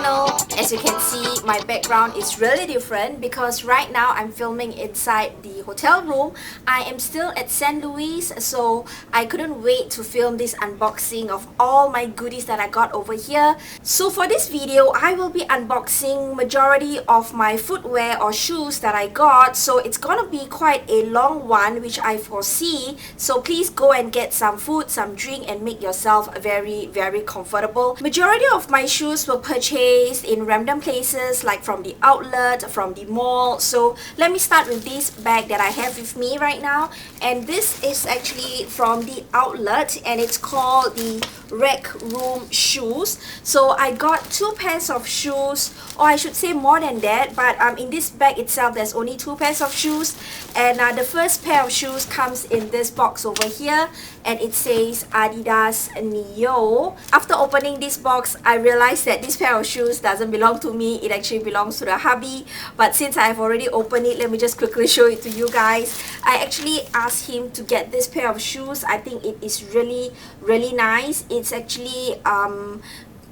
channel. As you can see, my background is really different because right now I'm filming inside the hotel room. I am still at St. Louis, so I couldn't wait to film this unboxing of all my goodies that I got over here. So for this video, I will be unboxing majority of my footwear or shoes that I got. So it's gonna be quite a long one, which I foresee. So please go and get some food, some drink, and make yourself very comfortable. Majority of my shoes were purchased in random places, like from the outlet, from the mall. So let me start with this bag that I have with me right now, and this is actually from the outlet, and it's called the Rec Room shoes. So I got two pairs of shoes, or I should say more than that, but in this bag itself there's only two pairs of shoes, and the first pair of shoes comes in this box over here, and it says Adidas Neo. After opening this box, I realized that this pair of shoes doesn't belong to me. It actually belongs to the hubby, but since I've already opened it, let me just quickly show it to you guys. I actually asked him to get this pair of shoes. I think it is really nice. It's actually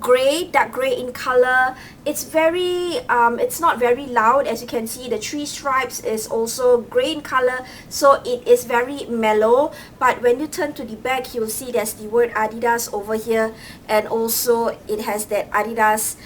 gray, dark gray in color. It's very it's not very loud. As you can see, the three stripes is also gray in color, so it is very mellow. But when you turn to the back, you'll see there's the word Adidas over here, and also it has that Adidas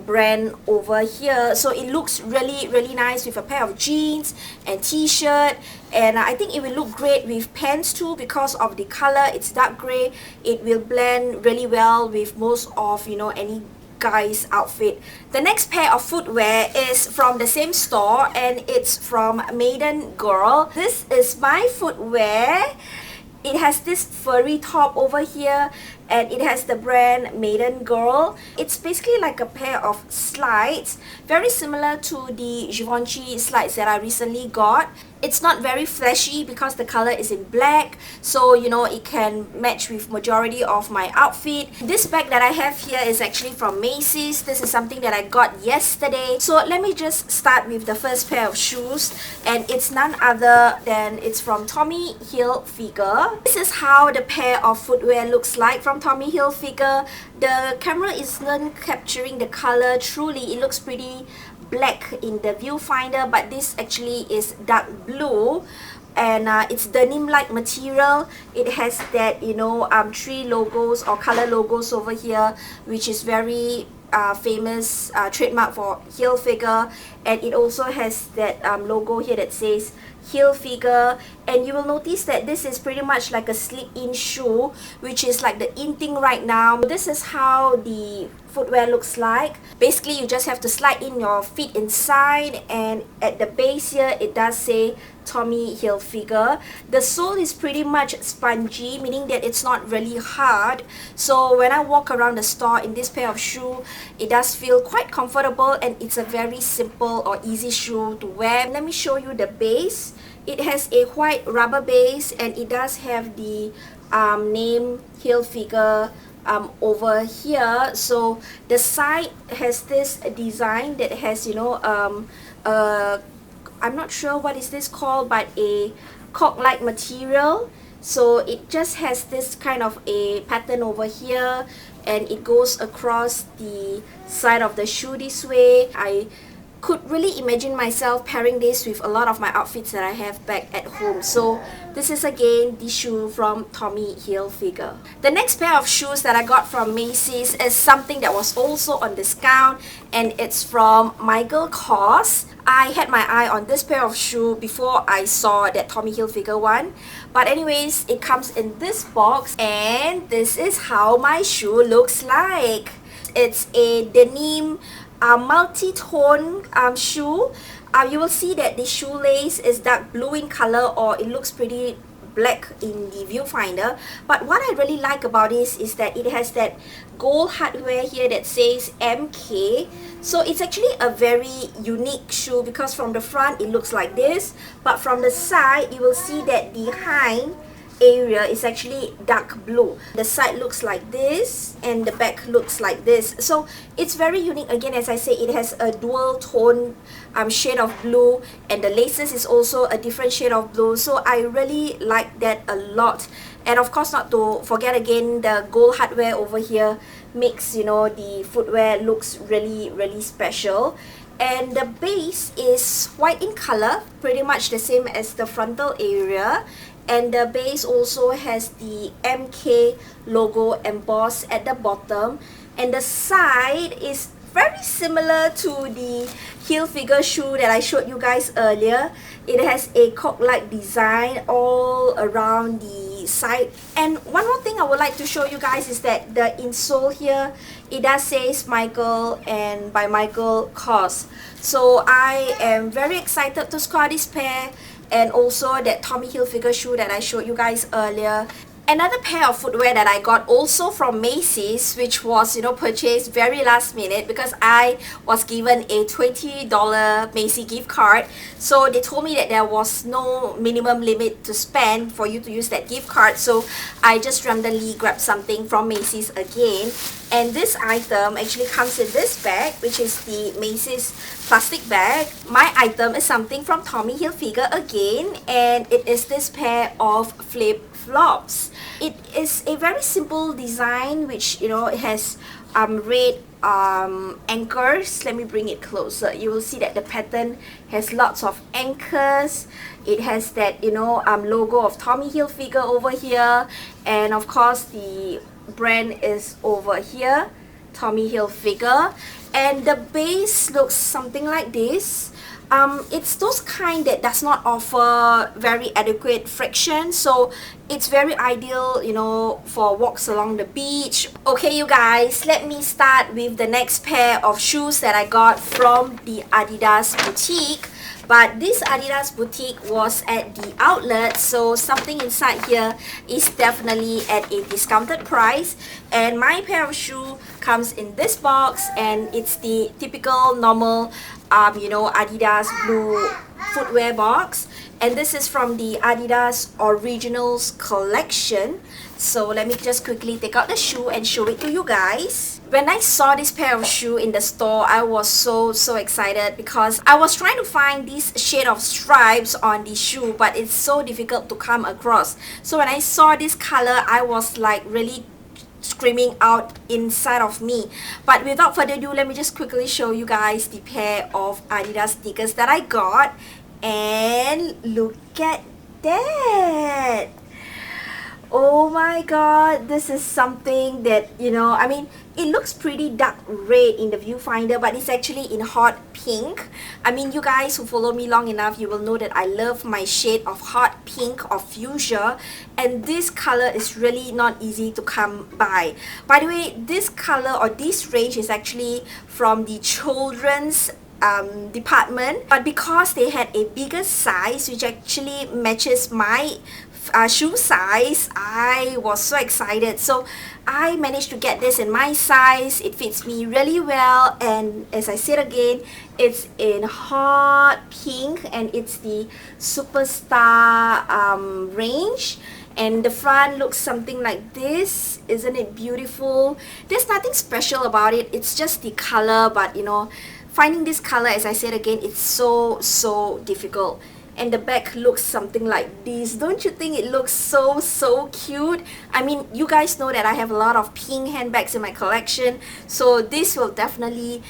brand over here. So it looks really nice with a pair of jeans and t-shirt, and I think it will look great with pants too because of the color. It's dark gray. It will blend really well with most of, you know, any guy's outfit. The next pair of footwear is from the same store, and it's from Maiden Girl. This is my footwear. It has this furry top over here, and it has the brand Maiden Girl. It's basically like a pair of slides, very similar to the Givenchy slides that I recently got. It's not very flashy because the color is in black, so you know it can match with majority of my outfit. This bag that I have here is actually from Macy's. This is something that I got yesterday. So let me just start with the first pair of shoes, and it's none other than it's from Tommy Hilfiger. This is how the pair of footwear looks like from Tommy Hilfiger. The camera isn't capturing the color truly. It looks pretty black in the viewfinder, but this actually is dark blue, and it's denim like material. It has that, you know, three logos or color logos over here, which is very famous trademark for Hilfiger, and it also has that logo here that says Hilfiger. And you will notice that this is pretty much like a slip-in shoe, which is like the in thing right now. This is how the footwear looks like. Basically, you just have to slide in your feet inside, and at the base here it does say Tommy Hilfiger. The sole is pretty much spongy, meaning that it's not really hard. So when I walk around the store in this pair of shoe, it does feel quite comfortable, and it's a very simple or easy shoe to wear. Let me show you the base. It has a white rubber base, and it does have the name Hilfiger over here. So the side has this design that has, you know, I'm not sure what is this called, but a cork-like material. So it just has this kind of a pattern over here, and it goes across the side of the shoe this way. I could really imagine myself pairing this with a lot of my outfits that I have back at home. So this is again the shoe from Tommy Hilfiger. The next pair of shoes that I got from Macy's is something that was also on discount, and it's from Michael Kors. I had my eye on this pair of shoe before I saw that Tommy Hilfiger one, but anyways, it comes in this box, and this is how my shoe looks like. It's a denim multi-tone shoe. You will see that the shoelace is dark blue in color, or it looks pretty black in the viewfinder. But what I really like about this is that it has that gold hardware here that says MK. So it's actually a very unique shoe because from the front it looks like this, but from the side you will see that behind area is actually dark blue. The side looks like this and the back looks like this. So it's very unique. Again, as I say, it has a dual tone shade of blue, and the laces is also a different shade of blue. So I really like that a lot. And of course, not to forget again, the gold hardware over here makes, you know, the footwear looks really special. And the base is white in color, pretty much the same as the frontal area. And the base also has the MK logo embossed at the bottom. And the side is very similar to the Hilfiger shoe that I showed you guys earlier. It has a cork-like design all around the side. And one more thing I would like to show you guys is that the insole here, it does says Michael and by Michael Kors. So I am very excited to score this pair, and also that Tommy Hilfiger shoe that I showed you guys earlier. Another pair of footwear that I got also from Macy's, which was, you know, purchased very last minute because I was given a $20 Macy gift card. So they told me that there was no minimum limit to spend for you to use that gift card. So I just randomly grabbed something from Macy's again. And this item actually comes in this bag, which is the Macy's plastic bag. My item is something from Tommy Hilfiger again, and it is this pair of flip-flops. It is a very simple design, which, you know, it has red anchors. Let me bring it closer. You will see that the pattern has lots of anchors. It has that, you know, logo of Tommy Hilfiger over here, and of course the brand is over here, Tommy Hilfiger. And the base looks something like this. It's those kind that does not offer very adequate friction, so it's very ideal, you know, for walks along the beach. Okay, you guys, let me start with the next pair of shoes that I got from the Adidas boutique. But this Adidas boutique was at the outlet, so something inside here is definitely at a discounted price. And my pair of shoe comes in this box, and it's the typical normal you know, Adidas blue footwear box. And this is from the Adidas Originals collection. So let me just quickly take out the shoe and show it to you guys. When I saw this pair of shoe in the store, I was so excited because I was trying to find this shade of stripes on the shoe, but it's so difficult to come across. So when I saw this color, I was like really screaming out inside of me. But without further ado, let me just quickly show you guys the pair of Adidas sneakers that I got. And look at that! Oh my god, this is something that, you know, I mean, it looks pretty dark red in the viewfinder, but it's actually in hot pink. I mean, you guys who follow me long enough, you will know that I love my shade of hot pink or fuchsia, and this color is really not easy to come by. By the way, this color or this range is actually from the children's department, but because they had a bigger size which actually matches my shoe size, I was so excited. So I managed to get this in my size. It fits me really well, and as I said again, it's in hot pink, and it's the Superstar range. And the front looks something like this. Isn't it beautiful? There's nothing special about it, it's just the color, but you know, finding this color, as I said again, it's so difficult. And the back looks something like this. Don't you think it looks so cute? I mean, you guys know that I have a lot of pink handbags in my collection, so this will definitely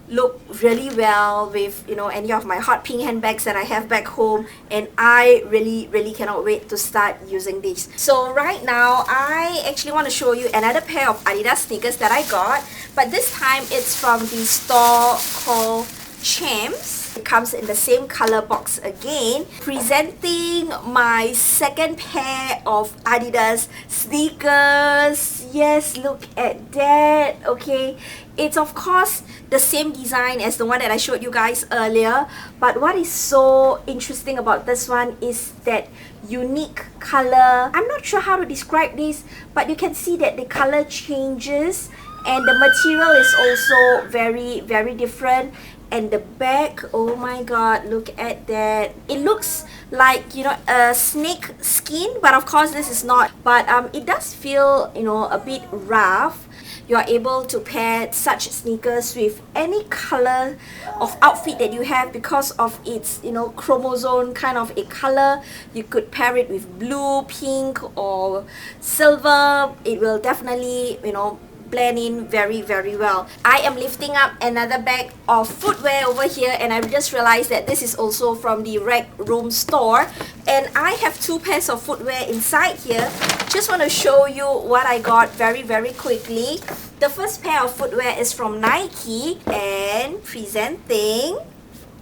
look really well with, you know, any of my hot pink handbags that I have back home, and I really cannot wait to start using these. So right now, I actually want to show you another pair of Adidas sneakers that I got, but this time it's from the store called Champs. It comes in the same color box again. Presenting my second pair of Adidas sneakers. Yes, look at that. Okay, it's of course the same design as the one that I showed you guys earlier, but what is so interesting about this one is that unique color. I'm not sure how to describe this, but you can see that the color changes, and the material is also very different. And the back, oh my god, look at that. It looks like, you know, a snake skin, but of course this is not. But it does feel, you know, a bit rough. You are able to pair such sneakers with any color of outfit that you have because of its, you know, chromosome kind of a color. You could pair it with blue, pink, or silver. It will definitely, you know, blend in very well. I am lifting up another bag of footwear over here, and I just realized that this is also from the Rec Room store, and I have two pairs of footwear inside here. Just want to show you what I got very quickly. The first pair of footwear is from Nike, and presenting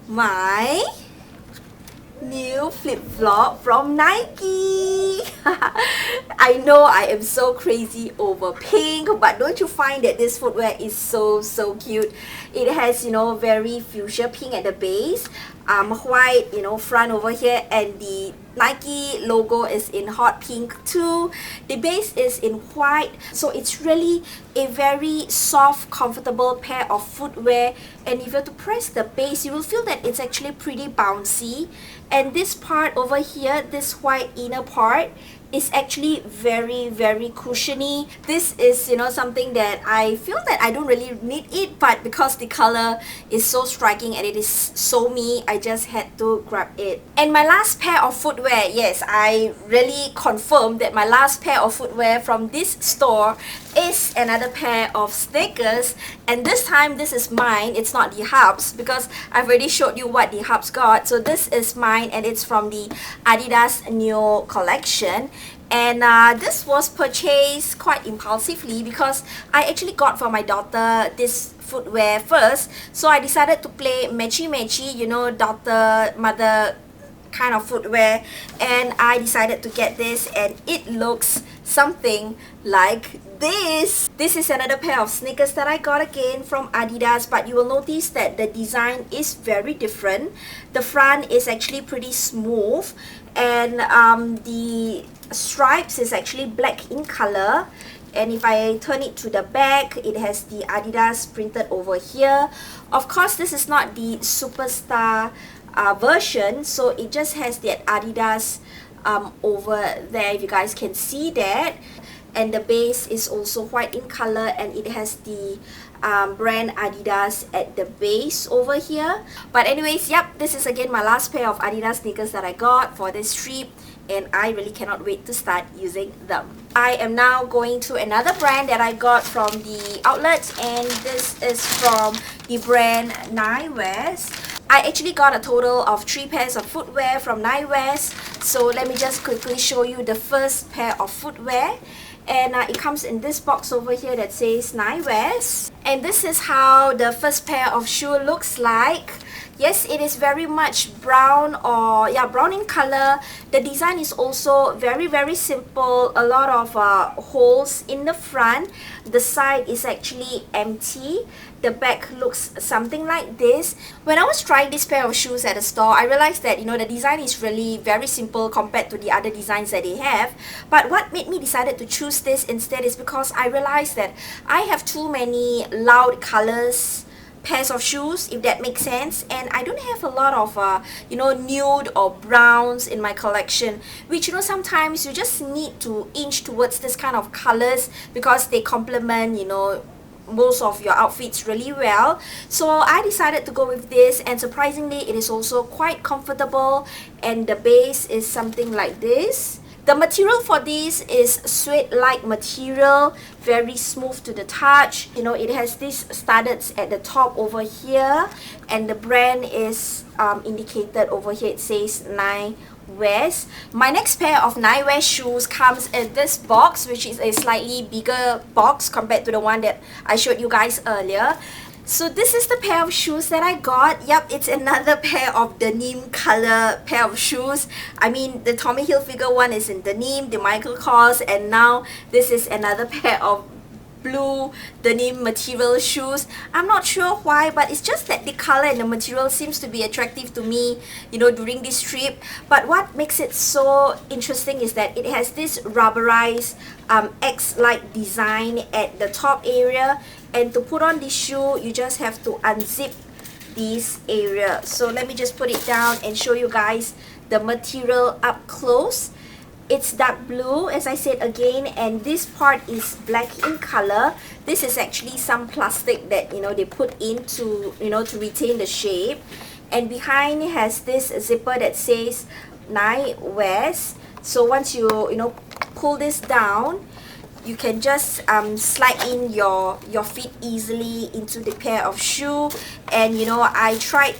my new flip-flop from Nike. I know I am so crazy over pink, but don't you find that this footwear is so cute? It has, you know, very fuchsia pink at the base, white, you know, front over here, and the Nike logo is in hot pink too. The base is in white, so it's really a very soft, comfortable pair of footwear. And if you were to press the base, you will feel that it's actually pretty bouncy. And this part over here, this white inner part, is actually very cushiony. This is, you know, something that I feel that I don't really need it, but because the color is so striking and it is so me, I just had to grab it. And my last pair of footwear, yes, I really confirmed that my last pair of footwear from this store is another pair of sneakers, and this time this is mine. It's not the Hubs, because I've already showed you what the Hubs got. So this is mine, and it's from the Adidas new collection. And this was purchased quite impulsively because I actually got for my daughter this footwear first. So I decided to play matchy, you know, daughter, mother kind of footwear, and I decided to get this, and it looks something like this. This is another pair of sneakers that I got again from Adidas, but you will notice that the design is very different. The front is actually pretty smooth, and the stripes is actually black in color. And if I turn it to the back, it has the Adidas printed over here. Of course, this is not the Superstar version, so it just has the Adidas over there, if you guys can see that. And the base is also white in color, and it has the brand Adidas at the base over here. But anyways, yep, this is again my last pair of Adidas sneakers that I got for this trip, and I really cannot wait to start using them. I am now going to another brand that I got from the outlet, and this is from the brand Nine-West. I actually got a total of 3 pairs of footwear from Nine-West. So let me just quickly show you the first pair of footwear. And it comes in this box over here that says Nine-West. And this is how the first pair of shoe looks like. Yes, it is very much brown, or yeah, brown in color. The design is also very simple. A lot of holes in the front. The side is actually empty. The back looks something like this. When I was trying this pair of shoes at the store, I realized that, you know, the design is really very simple compared to the other designs that they have. But what made me decided to choose this instead is because I realized that I have too many loud colors pairs of shoes, if that makes sense, and I don't have a lot of you know, nude or browns in my collection, which, you know, sometimes you just need to inch towards this kind of colors because they complement, you know, most of your outfits really well. So I decided to go with this, and surprisingly it is also quite comfortable, and the base is something like this. The material for this is suede-like material, very smooth to the touch. You know, it has these studdeds at the top over here, and the brand is indicated over here. It says Nine-West. My next pair of Nine-West shoes comes in this box, which is a slightly bigger box compared to the one that I showed you guys earlier. So this is the pair of shoes that I got. Yep, it's another pair of denim color pair of shoes. I mean, the Tommy Hilfiger one is in denim, the Michael Kors, and now this is another pair of blue denim material shoes. I'm not sure why, but it's just that the color and the material seems to be attractive to me, you know, during this trip. But what makes it so interesting is that it has this rubberized X-like design at the top area, and to put on this shoe you just have to unzip this area. So let me just put it down and show you guys the material up close. It's dark blue, as I said again, and this part is black in color. This is actually some plastic that they put in to to retain the shape. And behind it has this zipper that says Nye West. So once you pull this down, you can just slide in your feet easily into the pair of shoe. And I tried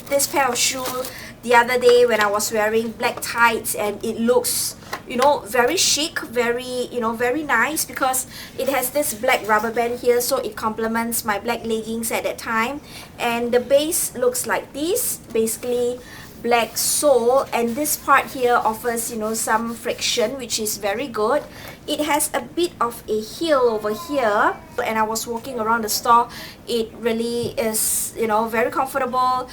this pair of shoe the other day when I was wearing black tights, and it looks very chic, very nice, because it has this black rubber band here, so it complements my black leggings at that time. And the base looks like this, basically black sole, and this part here offers some friction, which is very good. It has a bit of a heel over here, and I was walking around the store. It really is very comfortable.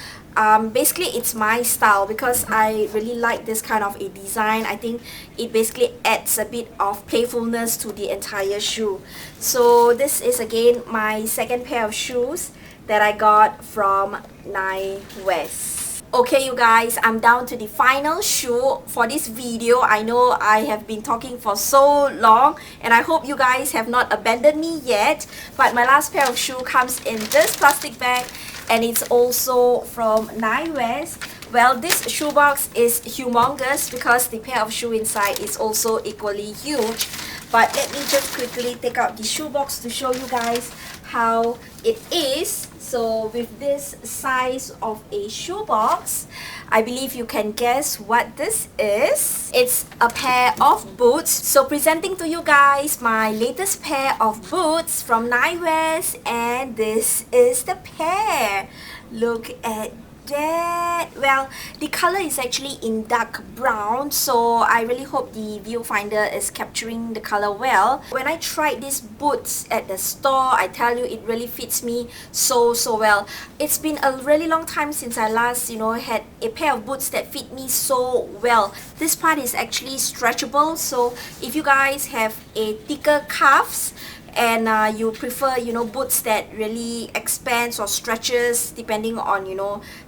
Basically it's my style because I really like this kind of a design. I think it basically adds a bit of playfulness to the entire shoe. So this is again my second pair of shoes that I got from Nye West. Okay, you guys, I'm down to the final shoe for this video. I know I have been talking for so long, and I hope you guys have not abandoned me yet. But my last pair of shoe comes in this plastic bag, and it's also from Nye West. Well, this shoebox is humongous because the pair of shoe inside is also equally huge. But let me just quickly take out the shoebox to show you guys how it is. So with this size of a shoebox, I believe you can guess what this is. It's a pair of boots. So presenting to you guys my latest pair of boots from Nye West, and this is the pair. Look at that. Well, the color is actually in dark brown, so I really hope the viewfinder is capturing the color well. When I tried these boots at the store, I tell you, it really fits me so well. It's been a really long time since I last had a pair of boots that fit me so well. This part is actually stretchable, so if you guys have a thicker calves and you prefer boots that really expands or stretches depending on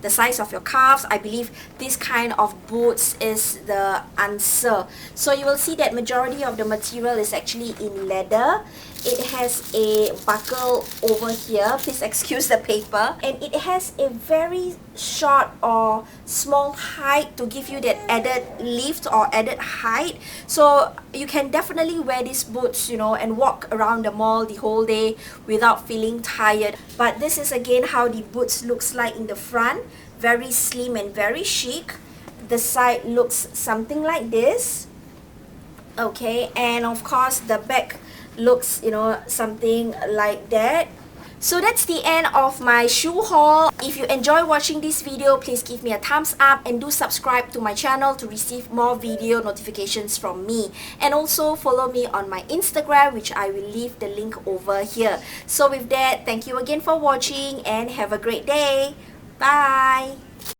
the size of your calves, I believe this kind of boots is the answer. So you will see that majority of the material is actually in leather. It has a buckle over here, please excuse the paper, and it has a very short or small height to give you that added lift or added height. So you can definitely wear these boots and walk around the mall the whole day without feeling tired. But this is again how the boots looks like in the front. Very slim and very chic. The side looks something like this. Okay, and of course the back looks something like that. So that's the end of my shoe haul. If you enjoy watching this video, please give me a thumbs up and do subscribe to my channel to receive more video notifications from me. And also follow me on my Instagram, which I will leave the link over here. So with that, thank you again for watching and have a great day. Bye!